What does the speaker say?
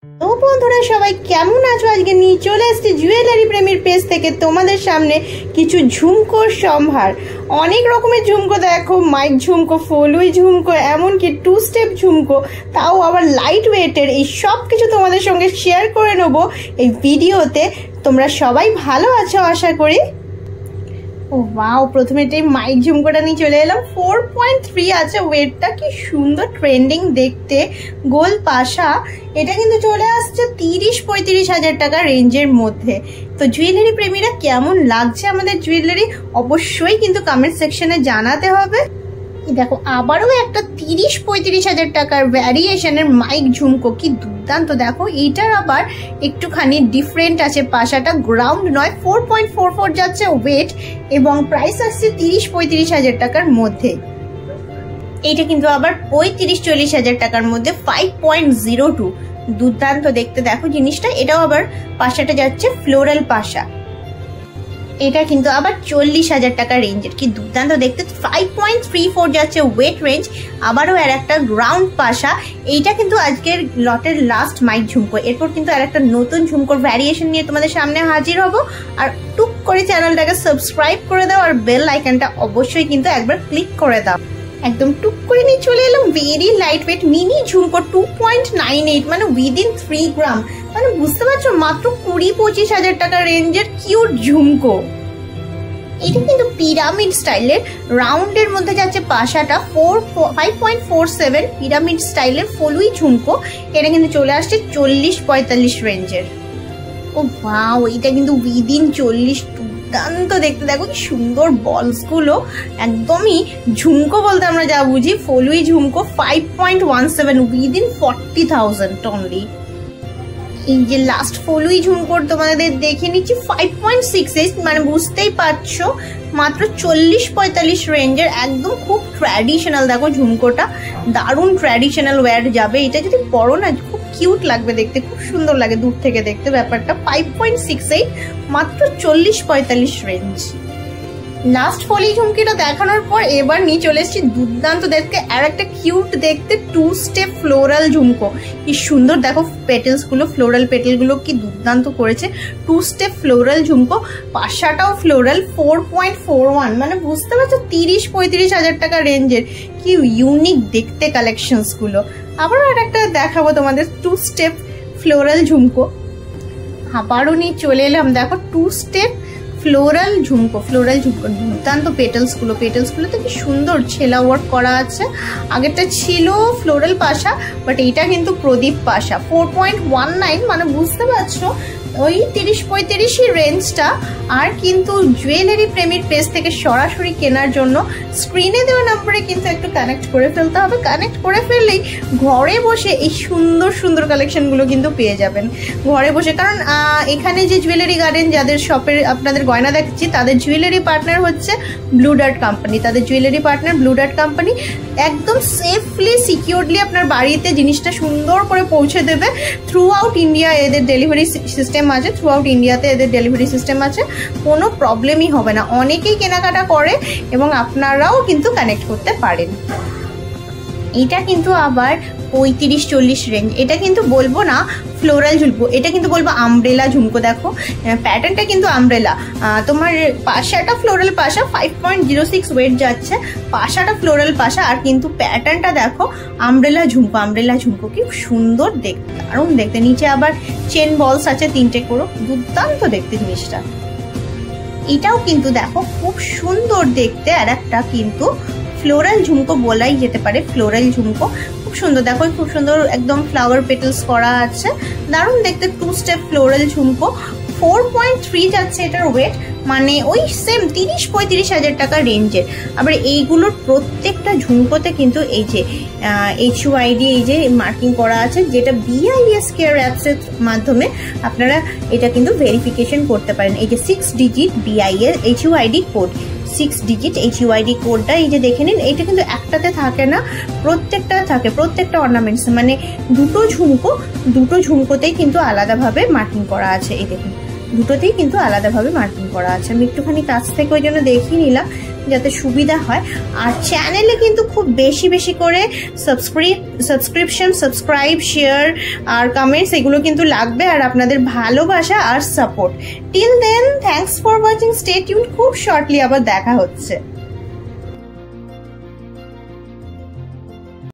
তো বন্ধুরা সবাই কেমন আছো? আজকে নিয়ে চলে এসেছি জুয়েলারি প্রেমীর পেজ থেকে তোমাদের সামনে কিছু ঝুমকোর সম্ভার। অনেক রকমের ঝুমকো দেখো, মাইক ঝুমকো, ফলুই ঝুমকো, এমনকি 2 স্টেপ ঝুমকো, তাও আবার লাইট ওয়েটের। এই সব কিছু তোমাদের সঙ্গে শেয়ার করে নেবো এই ভিডিওতে। তোমরা সবাই ভালো আছো আশা করি। ও ওয়াও, প্রথমে এই মাইক ঝুমকোটা নিয়ে চলে এলাম। 4.3 আছে ওয়েটটা, কি সুন্দর ট্রেন্ডিং দেখতে, গোল পাশা। এটা কিন্তু চলে আসছে 30-35 হাজার টাকা রেঞ্জের মধ্যে। তো জুয়েলারি প্রেমীরা কেমন লাগছে আমাদের জুয়েলারি অবশ্যই কিন্তু কমেন্ট সেকশনে জানাতে হবে। দেখো আবারও একটা 30-35 হাজার টাকার ভ্যারিয়েশনের মাইক ঝুমকো, কি দুর্দান্ত। দেখো এইটার আবার একটুখানি ডিফারেন্ট আছে, পাশাটা গ্রাউন্ড নয়, 4.44 যাচ্ছে ওয়েট এবং প্রাইস আসছে 30-35 হাজার টাকার মধ্যে। এইটা কিন্তু আবার 35-40 হাজার টাকার মধ্যে 5.02, দুর্দান্ত দেখতে দেখো জিনিসটা। এটাও আবার পাশাটা যাচ্ছে ফ্লোরাল পাশা, এটা কিন্তু আবার 40 হাজার টাকা রেঞ্জের, কি দুর্দান্ত দেখতে। 5.34 যাচ্ছে ওয়েট রেঞ্জ, আবারও আর একটা গ্রাউন্ড পাশা। এইটা কিন্তু আজকের লটের লাস্ট মাইক ঝুমকো। এরপর কিন্তু আর একটা নতুন ঝুমকোর ভ্যারিয়েশন নিয়ে তোমাদের সামনে হাজির হব। আর টুক করে চ্যানেলটাকে সাবস্ক্রাইব করে দাও আর বেল আইকনটা অবশ্যই কিন্তু একবার ক্লিক করে দাও। একদম টুক করে নিয়ে চলে এলাম ভেরি লাইট ওয়েট মিনি ঝুমকো 2.98, মানে উইদিন 3 গ্রাম, মানে বুঝতে পারছো মাত্র 20-25 হাজার টাকা রেঞ্জের কিউট ঝুমকো। এটা কিন্তু পিরামিড স্টাইলের, রাউন্ডের মধ্যে যাচ্ছে পাশাটা, 5.47 পিরামিড স্টাইলের ফলুই ঝুমকো। এটা কিন্তু চলে আসছে 40-45 রেঞ্জের। ও ওয়াও, এটা কিন্তু উইদিন 40, দুর্দান্ত দেখতে। দেখো কি সুন্দর বলস গুলো, একদমই ঝুমকো বলতে আমরা যা বুঝি, ফলুই ঝুমকো 5.17 উইদিন 40,000 অনলি। এই যে লাস্ট ফলুই ঝুমকোর তোমাদের দেখে নিচ্ছি 5.68, মানে বুঝতেই পারছো মাত্র 40-45 রেঞ্জের, একদম খুব ট্র্যাডিশনাল। দেখো ঝুমকোটা দারুণ ট্র্যাডিশনাল ওয়্যার যাবে। এটা যদি পরো না খুব কিউট লাগবে দেখতে, খুব সুন্দর লাগে দূর থেকে দেখতে ব্যাপারটা। 5.68 মাত্র 40-45 রেঞ্জ। লাস্ট ফলি ঝুমকিটা দেখানোর পর এবার নিয়ে চলে এসেছি দুর্দান্ত দেখতে আর একটা কিউট দেখতে 2 স্টেপ ফ্লোরাল ঝুমকো। কি সুন্দর দেখো পেটেলস গুলো, ফ্লোরাল পেটেল গুলো কি দুর্দান্ত করেছে। 2 স্টেপ ফ্লোরাল ঝুমকো, পাশাটাও ফ্লোরাল, 4.41, মানে বুঝতে পারছো 30-35 হাজার টাকা রেঞ্জের। কি ইউনিক দেখতে কালেকশনস গুলো। আবারও আর একটা দেখাবো তোমাদের 2 স্টেপ ফ্লোরাল ঝুমকো। আবারও নিয়ে চলে এলাম দেখো 2 স্টেপ ফ্লোরাল ঝুমকো, দুর্দান্ত পেটেলস গুলো তো কি সুন্দর ছেলা ওয়ার্ক করা আছে। আগেরটা ছিল ফ্লোরাল পাশা, বাট এইটা কিন্তু প্রদীপ পাশা। 4.19, মানে বুঝতে পারছো ওই 30-35 রেঞ্জটা। আর কিন্তু জুয়েলারি প্রেমীর পেজ থেকে সরাসরি কেনার জন্য স্ক্রিনে দেওয়া নম্বরে কিন্তু একটু কানেক্ট করে ফেলতে হবে। কানেক্ট করে ফেললেই ঘরে বসে এই সুন্দর সুন্দর কালেকশনগুলো কিন্তু পেয়ে যাবেন ঘরে বসে। কারণ এখানে যে জুয়েলারি গার্ডেন, যাদের শপের আপনাদের গয়না দেখছি, তাদের জুয়েলারি পার্টনার হচ্ছে ব্লু ডার্ট কোম্পানি। তাদের jewellery partner Blue Dart company একদম সেফলি সিকিউরলি আপনার বাড়িতে জিনিসটা সুন্দর করে পৌঁছে দেবে। থ্রু আউট ইন্ডিয়া এদের ডেলিভারি সিস্টেম আছে, থ্রু আউট ইন্ডিয়াতে এদের ডেলিভারি সিস্টেম আছে, কোনো প্রবলেমই হবে না। অনেকেই কেনাকাটা করে এবং আপনারাও কিন্তু কানেক্ট করতে পারেন। এটা কিন্তু আবার 35-40 রেঞ্জ। এটা কিন্তু বলবো না ফ্লোরাল ঝুমকো, এটা কিন্তু বলবো আমব্রেলা ঝুমকো। দেখো প্যাটার্নটা কিন্তু আমব্রেলা, তোমার পাশাটা ফ্লোরাল পাশা, 5.06 ওয়েট যাচ্ছে, পাশাটা ফ্লোরাল পাশা। আর কিন্তু প্যাটার্নটা দেখো আমব্রেলা ঝুমকো, কি সুন্দর দেখতে, দারুণ দেখতে। নিচে আবার চেন বলস আছে 3টে করে, দুর্দান্ত দেখতে জিনিসটা। এটাও কিন্তু দেখো খুব সুন্দর দেখতে, আর একটা কিন্তু ফ্লোরাল ঝুমকো বলাই যেতে পারে, ফ্লোরাল ঝুমকো খুব সুন্দর। দেখো খুব সুন্দর একদম ফ্লাওয়ার পেটেলস করা আছে, দারুণ দেখতে। 2 স্টেপ ফ্লোরাল ঝুমকো, 4.3 যাচ্ছে এটার ওয়েট, মানে ওই সেম 30-35 হাজার টাকা রেঞ্জের। আবার এইগুলোর প্রত্যেকটা ঝুমকোতে কিন্তু এই যে HUID এই যে মার্কিং করা আছে, যেটা BIS কেয়ার অ্যাপসের মাধ্যমে আপনারা এটা কিন্তু ভেরিফিকেশন করতে পারেন। এই যে 6 digit BIS HUID code, 6 digit HUID কোডটা এই যে দেখে নিন। এটা কিন্তু একটাতে থাকে না, প্রত্যেকটা থাকে, প্রত্যেকটা অর্নামেন্টস, মানে দুটো ঝুমকোতেই কিন্তু আলাদাভাবে মার্কিং করা আছে। এই দেখুন দুটোতেই কিন্তু আলাদাভাবে মার্কিং করা আছে। আমি একটুখানি কাছ থেকে ওই জন্য দেখিয়ে নিলাম যাতে সুবিধা হয়। আর চ্যানেলে কিন্তু খুব বেশি বেশি করে সাবস্ক্রাইব, শেয়ার আর কমেন্টস এগুলো কিন্তু লাগবে, আর আপনাদের ভালোবাসা আর support. Till then, thanks for watching, stay tune, খুব শর্টলি আবার দেখা হচ্ছে।